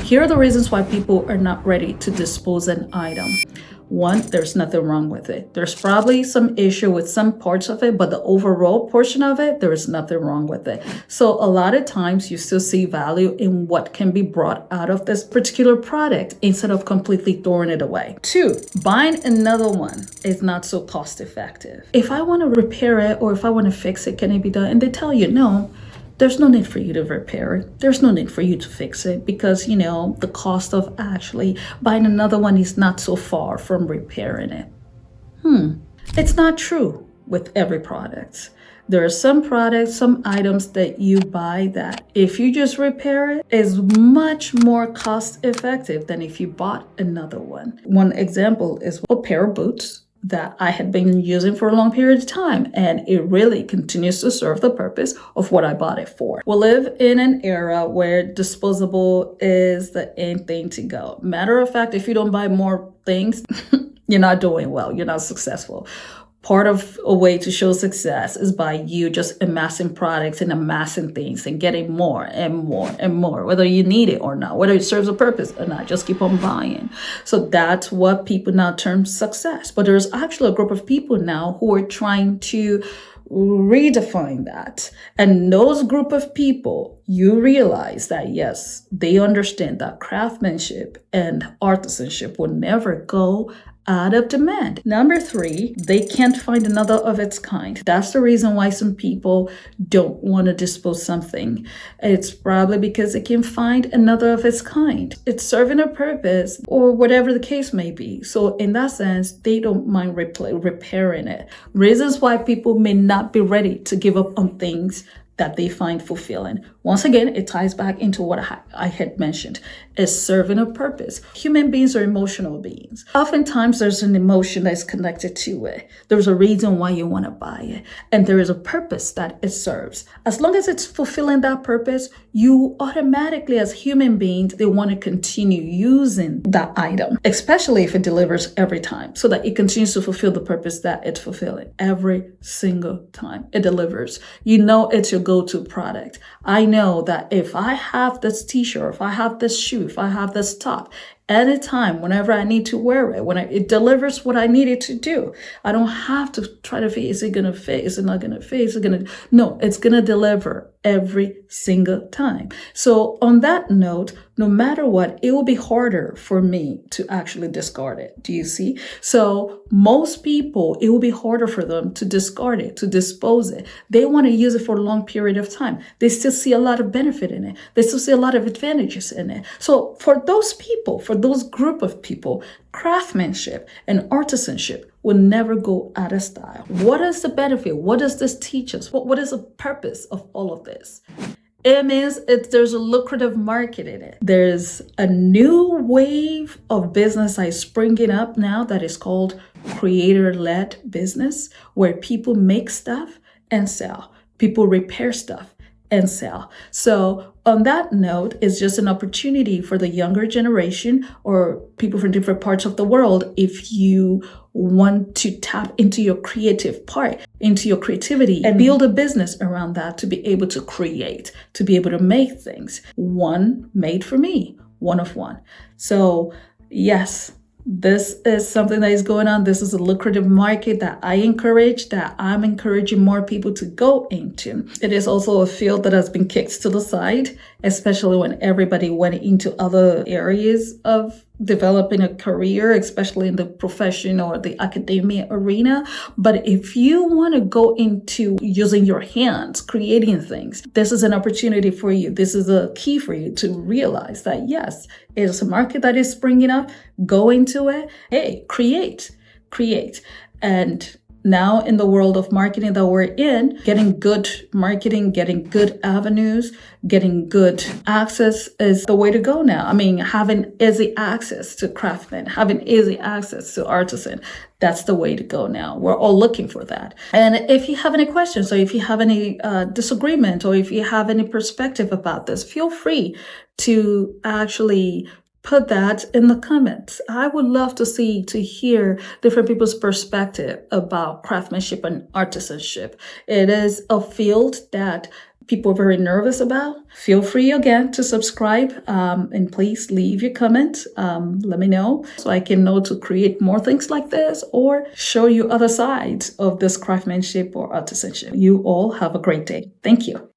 Here are the reasons why people are not ready to dispose an item. One, there's nothing wrong with it. There's probably some issue with some parts of it, but the overall portion of it, there is nothing wrong with it. So a lot of times you still see value in what can be brought out of this particular product instead of completely throwing it away. Two, buying another one is not so cost effective. If I want to repair it or if I want to fix it, can it be done? And they tell you no. There's no need for you to repair it. There's no need for you to fix it because, the cost of actually buying another one is not so far from repairing it. It's not true with every product. There are some products, some items that you buy that if you just repair it is much more cost effective than if you bought another one. One example is a pair of boots that I had been using for a long period of time, and it really continues to serve the purpose of what I bought it for. We live in an era where disposable is the end thing to go. Matter of fact, if you don't buy more things, you're not doing well, you're not successful. Part of a way to show success is by you just amassing products and amassing things and getting more and more and more, whether you need it or not, whether it serves a purpose or not, just keep on buying. So that's what people now term success. But there's actually a group of people now who are trying to redefine that. And those group of people, you realize that yes, they understand that craftsmanship and artisanship will never go out of demand. Number three, they can't find another of its kind. That's the reason why some people don't want to dispose something. It's probably because they can find another of its kind. It's serving a purpose or whatever the case may be. So in that sense, they don't mind repairing it. Reasons why people may not be ready to give up on things that they find fulfilling. Once again, it ties back into what I had mentioned, is serving a purpose. Human beings are emotional beings. Oftentimes there's an emotion that's connected to it. There's a reason why you want to buy it. And there is a purpose that it serves. As long as it's fulfilling that purpose, you automatically as human beings, they want to continue using that item, especially if it delivers every time, so that it continues to fulfill the purpose that it's fulfilling. Every single time it delivers. It's your go-to product. I know that if I have this t-shirt, if I have this shoe, if I have this top, anytime, whenever I need to wear it, it delivers what I need it to do. I don't have to try to fit, is it going to fit? Is it not going to fit? Is it going to? No, it's going to deliver every single time. So on that note, no matter what, it will be harder for me to actually discard it. Do you see? So most people, it will be harder for them to discard it, to dispose it. They want to use it for a long period of time. They still see a lot of benefit in it. They still see a lot of advantages in it. So for those people, for those group of people, craftsmanship and artisanship will never go out of style. What is the benefit? What does this teach us? What is the purpose of all of this? It means there's a lucrative market in it. There's a new wave of business that is springing up now that is called creator-led business, where people make stuff and sell. People repair stuff and sell. So on that note, it's just an opportunity for the younger generation or people from different parts of the world, if you want to tap into your creative part, into your creativity, and build a business around that to be able to create, to be able to make things. One made for me, one of one. So yes, this is something that is going on. This is a lucrative market that I'm encouraging more people to go into. It is also a field that has been kicked to the side, especially when everybody went into other areas of developing a career, especially in the profession or the academia arena. But if you want to go into using your hands, creating things, this is an opportunity for you. This is a key for you to realize that yes, it is a market that is springing up. Go into it. Hey, create. And now in the world of marketing that we're in, getting good marketing, getting good avenues, getting good access is the way to go now. I mean, having easy access to craftsmen, having easy access to artisan, that's the way to go now. We're all looking for that. And if you have any questions or if you have any disagreement or if you have any perspective about this, feel free to actually put that in the comments. I would love to hear different people's perspective about craftsmanship and artisanship. It is a field that people are very nervous about, feel free again to subscribe, and please leave your comment. Let me know so I can know to create more things like this or show you other sides of this craftsmanship or artisanship. You all have a great day. Thank you.